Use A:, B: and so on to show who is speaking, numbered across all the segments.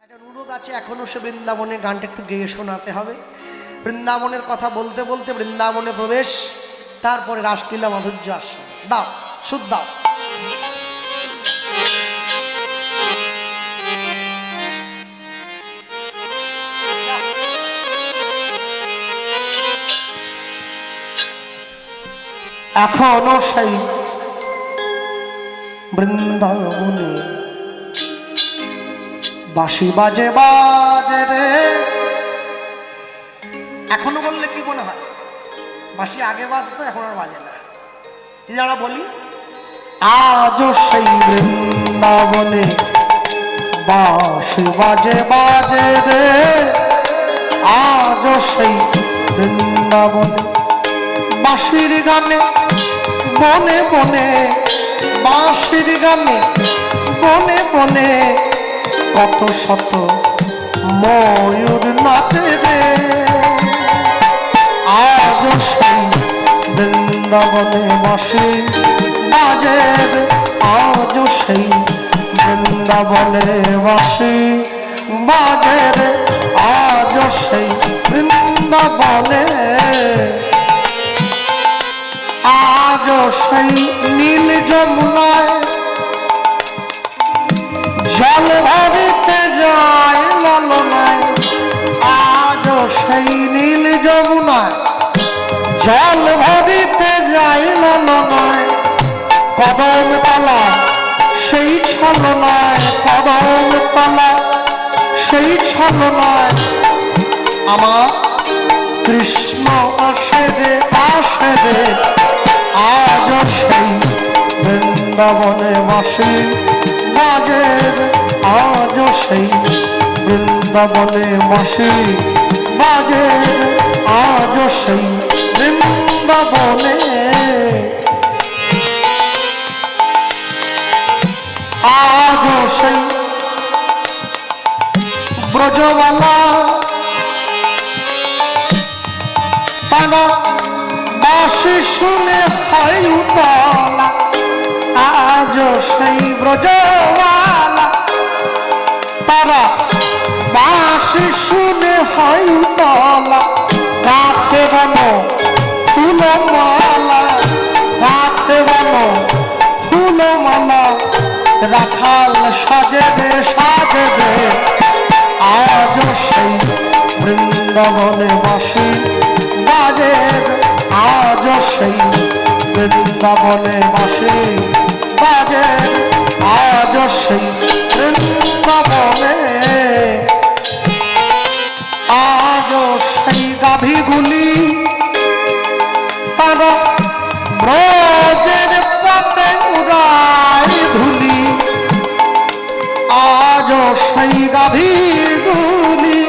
A: একটা অনুরোধ আছে, এখনো সে বৃন্দাবনে গানটা একটু গেয়ে শোনাতে হবে। বৃন্দাবনের কথা বলতে বলতে বৃন্দাবনে প্রবেশ, তারপরে রাসলীলা মাধুর্য আসছে। দাও সুদ দাও। এখনো সেই বৃন্দাবনে বাঁশি বাজে বাজে রে। এখনো বললে কি মনে হয় বাঁশি আগে বাজতো, এখন আর বাজে না। যারা বলি আজও সেই বৃন্দাবনে বাঁশি বাজে বাজে রে, আজও সেই বৃন্দাবনে বাঁশির গানে বনে বনে, বাঁশির গানে বনে বনে কত শত ময়ূর নাচে রে। আজ সেই বৃন্দাবনে বাঁশি বাজে রে, আজ সেই বৃন্দাবনে বাঁশি বাজে রে, আজ সেই বৃন্দাবনে। আজ সেই নীল যমুনায় জল ভরিতে যায় ললনায়, আজ সেই নীল যমুনায় জল ভরিতে যায় ললনায়। কদম তলা সেই ছলনায়, কদম তলা সেই ছলনায় আমার কৃষ্ণ আসে রে, আসে রে। আজ সেই বৃন্দাবনে বাঁশি বাজে রে, আজ সেই বৃন্দাবনে বাঁশি বাজে রে, আজ সেই বৃন্দাবনে। আজ সেই ব্রজবালা তারা বাঁশি শুনে হয় উতলা, আজ সেই ব্রজবালা তারা বাঁশি শুনে হয় উতলা। গাছে বন ফুলমালা, গাছে বন ফুলমালা রাখাল সাজে রে, সাজে রে। আজ সেই বৃন্দাবনে বাঁশি বাজে রে, আজ সেই বৃন্দাবনে বাঁশি বাজে রে, আজ সেই বৃন্দাবনে। আজ সেই গাভীগুলি তারা ব্রজের পথে উড়ায় ধুলি, আজ সেই গাভীগুলি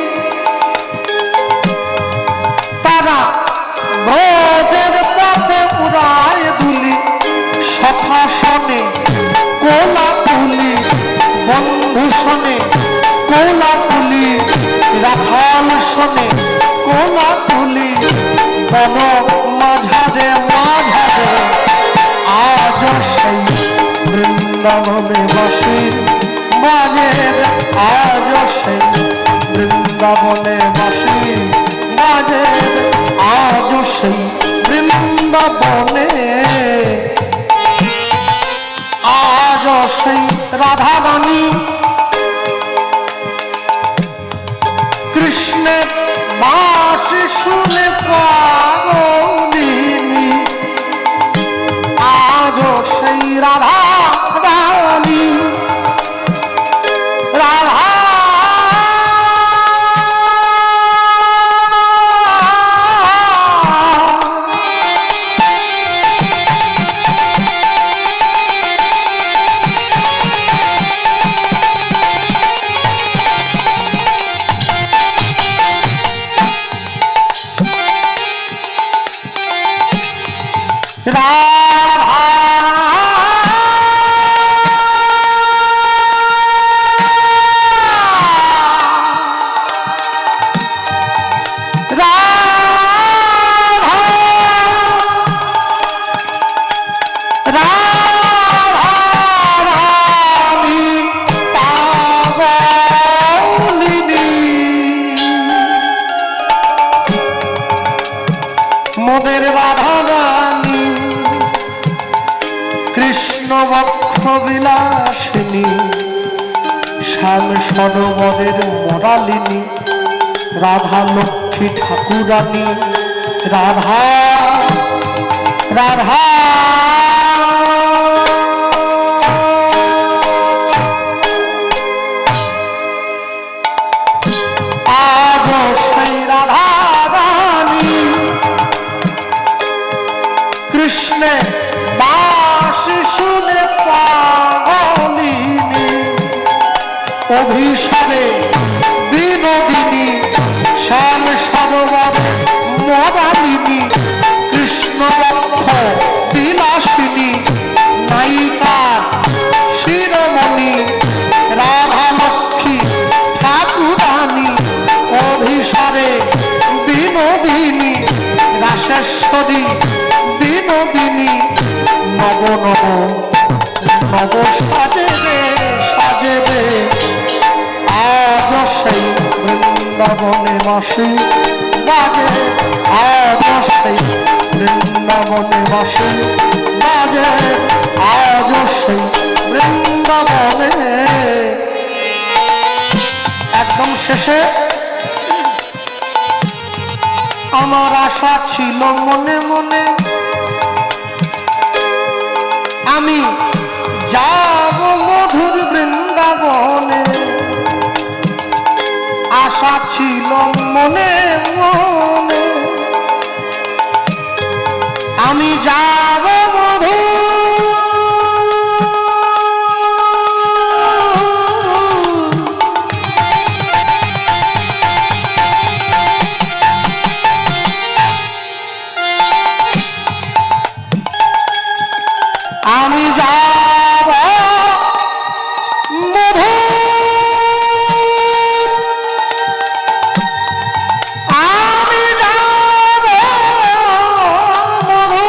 A: তারা ব্রজের পথে উড়ায় ধুলি। সখা শনে কোলা তুলি, বন্ধু শনে কোলা তুলি, রাখাল শনে কোলা তুলি, বন মাঝারে মাঝারে। আজ সেই বৃন্দাবনে বাঁশি বাজে রে, আজ সেই বৃন্দাবনে বাঁশি বাজে রে, আজ সেই বৃন্দাবনে। আজ সেই রাধা রানী কৃষ্ণের বাঁশি শুনে পাগলিনী, আজ সেই রাধা রানী রাধা বক্ষ বিলাসিনী শ্যাম সরোবরের মরালিনী রাধা লক্ষ্মী ঠাকুরানী রাধা রাধা আজ সেই রাধা রানী কৃষ্ণের বাঁশি শুনে পাগলিনী অভিসারে বিনোদিনী শ্যাম সরোবর মরালিনী কৃষ্ণ বক্ষ বিলাসিনী নায়িকা শিরোমণি রাধা লক্ষ্মী ঠাকুরানী অভিসারে বিনোদিনী রাসেশ্বরী বিনোদিনী নব নব নব সাজেবে সাজেবে আজ সেই বৃন্দাবনে বাঁশি বাজে আজ সেই বৃন্দাবনে বাঁশি বাজে আজ সেই বৃন্দাবনে। একদম শেষে আমার আশা ছিল মনে মনে আমি যাব মধুর বৃন্দাবনে আশা ছিল মনে মনে আমি যাব মধুর আমি যাব মধুর আমি যাব মধুর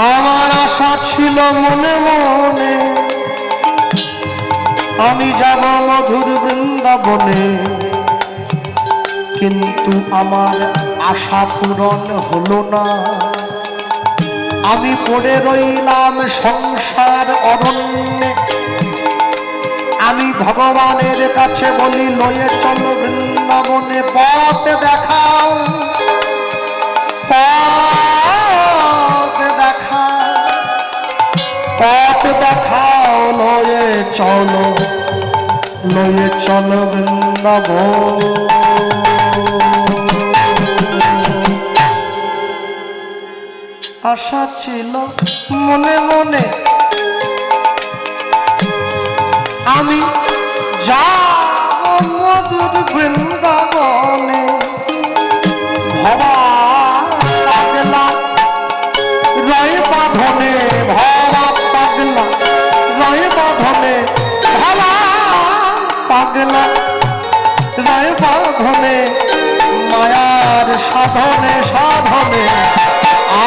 A: আমার আশা ছিল মনে মনে আমি যাব মধুর বৃন্দাবনে কিন্তু আমার আশা পূরণ হলো না আমি পড়ে রইলাম সংসার অরণ্যে আমি ভগবানের কাছে বলি লয়ে চলো বৃন্দাবনে পথ দেখাও পথ দেখাও লয়ে চলো বৃন্দাবন। আশা ছিল মনে মনে আমি যাব মধুর বৃন্দাবনে ভবা পাগলা রয় বাঁধনে ভবা পাগলা রয় বাঁধনে ভবা পাগলা রয় বাঁধনে মায়ার সাধনে সাধনে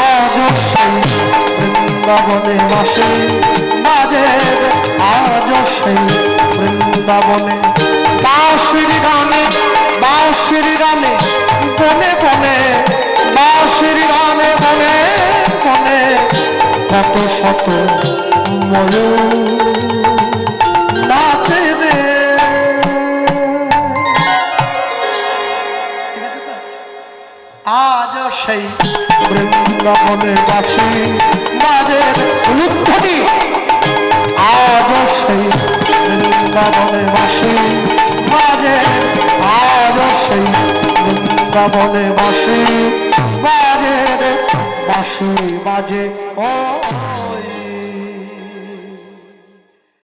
A: আজ সেই বৃন্দাবনে বাঁশি বাজে আজ সেই বৃন্দাবনে বাঁশির গানে বনে বনে বাঁশির গানে বনে বনে কত শত ময়ূর নাচে রে। আজ সেই বৃন্দাবনে বাঁশি বাজে উলুধ্বনি আজ সেই বৃন্দাবনে বাঁশি বাজে আজ সেই বৃন্দাবনে বাঁশি বাজে বাঁশি বাজে ও